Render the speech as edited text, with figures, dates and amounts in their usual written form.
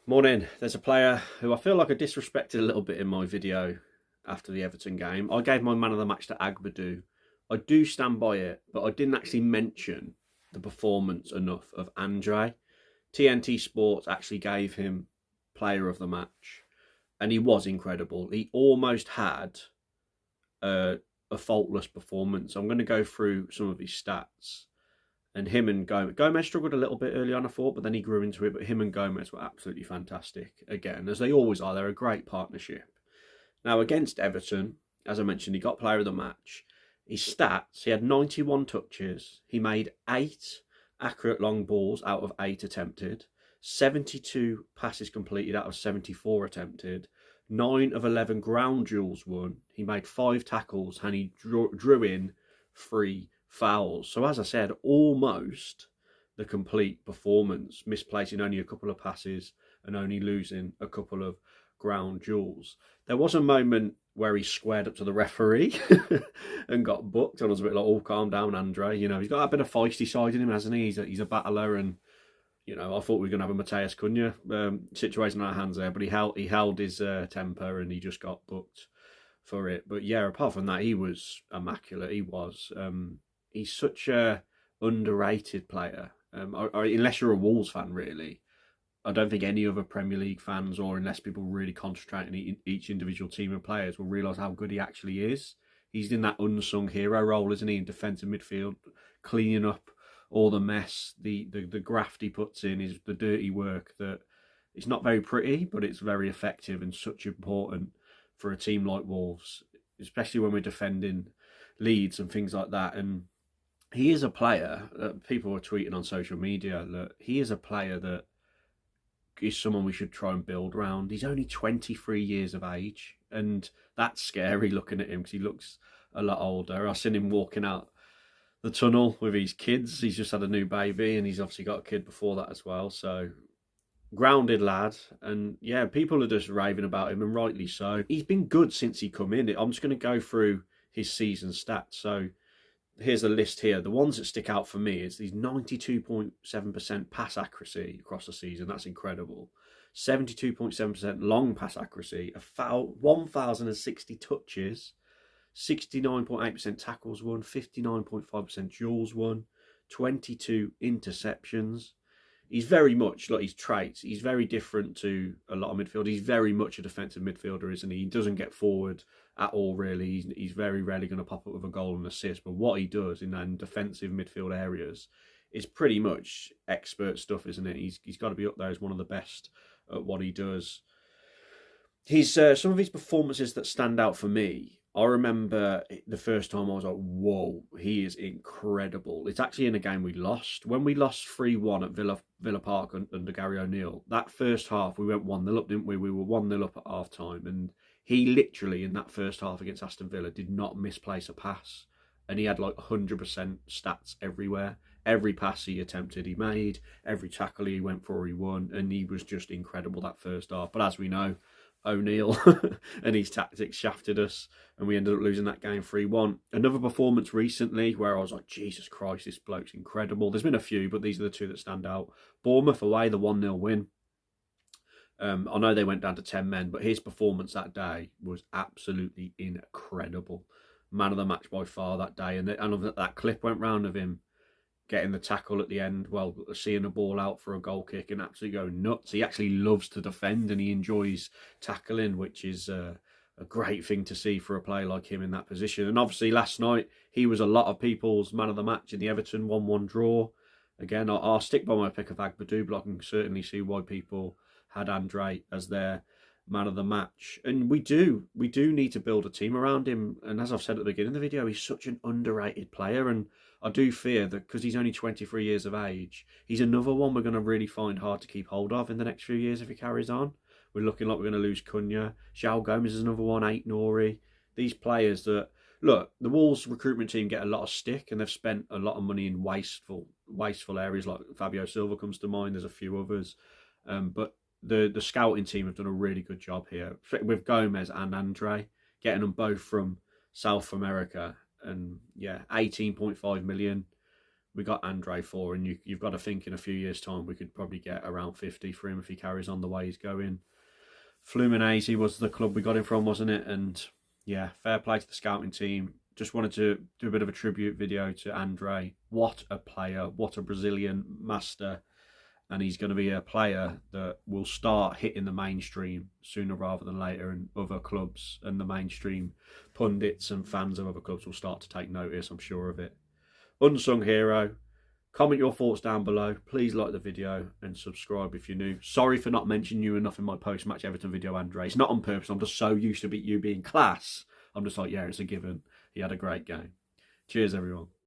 Morning. There's a player who I feel like I disrespected a little bit in my video after the Everton game. I gave my man of the match to Agbadu. I do stand by it, but I didn't actually mention the performance enough of André. TNT Sports actually gave him player of the match, and he was incredible. He almost had a, a faultless performance. I'm going to go through some of his stats. And him and Gomez struggled a little bit early on, I thought, but then he grew into it. But him and Gomez were absolutely fantastic again, as they always are. They're a great partnership. Now, against Everton, as I mentioned, he got player of the match. His stats, he had 91 touches. He made 8 accurate long balls out of 8 attempted, 72 passes completed out of 74 attempted, 9 of 11 ground duels won. He made 5 tackles and he drew in 3 fouls. So as I said, almost the complete performance, misplacing only a couple of passes and only losing a couple of ground duels. There was a moment where he squared up to the referee and got booked, and I was a bit like, "Oh, calm down, Andre." You know, he's got a bit of feisty side in him, hasn't he? He's a battler, and you know, I thought we were going to have a Mateus Cunha situation in our hands there, but he held his temper and he just got booked for it. But yeah, apart from that, he was immaculate. He was. He's such a underrated player. Unless you're a Wolves fan, really, I don't think any other Premier League fans, or unless people really concentrate on each individual team of players, will realise how good he actually is. He's in that unsung hero role, isn't he, in defensive midfield, cleaning up all the mess, the graft he puts in, is the dirty work that it's not very pretty, but it's very effective and such important for a team like Wolves, especially when we're defending leads and things like that. And he is a player that people were tweeting on social media that he is a player that is someone we should try and build around. He's only 23 years of age, and that's scary looking at him because he looks a lot older. I seen him walking out the tunnel with his kids. He's just had a new baby, and he's obviously got a kid before that as well. So grounded lad, and yeah, people are just raving about him, and rightly so. He's been good since he come in. I'm just going to go through his season stats. So here's a list here. The ones that stick out for me is these 92.7% pass accuracy across the season. That's incredible. 72.7% long pass accuracy, 1,060 touches, 69.8% tackles won, 59.5% duels won, 22 interceptions. He's very much like his traits. He's very different to a lot of midfielders. He's very much a defensive midfielder, isn't he? He doesn't get forward at all, really. He's very rarely going to pop up with a goal and assist. But what he does in them defensive midfield areas is pretty much expert stuff, isn't it? He's got to be up there as one of the best at what he does. He's some of his performances that stand out for me. I remember the first time I was like, whoa, he is incredible. It's actually in a game we lost. When we lost 3-1 at Villa Park under Gary O'Neill, that first half we went 1-0 up, didn't we? We were 1-0 up at half time. And he literally, in that first half against Aston Villa, did not misplace a pass. And he had like 100% stats everywhere. Every pass he attempted, he made. Every tackle he went for, he won. And he was just incredible that first half. But as we know, O'Neill and his tactics shafted us, and we ended up losing that game 3-1. Another performance recently where I was like, Jesus Christ, this bloke's incredible. There's been a few, but these are the two that stand out. Bournemouth away, the 1-0 win. I know they went down to 10 men, but his performance that day was absolutely incredible. Man of the match by far that day. And that clip went round of him getting the tackle at the end, well, seeing a ball out for a goal kick and absolutely going nuts. He actually loves to defend and he enjoys tackling, which is a great thing to see for a player like him in that position. And obviously last night, he was a lot of people's man of the match in the Everton 1-1 draw. Again, I'll stick by my pick of Agbadu, but I can certainly see why people had André as their man of the match. And we do need to build a team around him. And as I've said at the beginning of the video, he's such an underrated player. And I do fear that because he's only 23 years of age, he's another one we're going to really find hard to keep hold of in the next few years if he carries on. We're looking like we're going to lose Cunha. João Gomez is another one, Ait-Nouri. These players that, look, the Wolves recruitment team get a lot of stick and they've spent a lot of money in wasteful areas, like Fabio Silva comes to mind. There's a few others. But the scouting team have done a really good job here with Gomez and André, getting them both from South America. And yeah, 18.5 million we got André for, and you've got to think in a few years' time we could probably get around 50 for him if he carries on the way he's going. Fluminense was the club we got him from, wasn't it? And yeah, fair play to the scouting team. Just wanted to do a bit of a tribute video to André. What a player, what a Brazilian master. And he's going to be a player that will start hitting the mainstream sooner rather than later, and other clubs and the mainstream pundits and fans of other clubs will start to take notice, I'm sure of it. Unsung hero. Comment your thoughts down below. Please like the video and subscribe if you're new. Sorry for not mentioning you enough in my post-match Everton video, André. It's not on purpose. I'm just so used to you being class. I'm just like, yeah, it's a given. He had a great game. Cheers, everyone.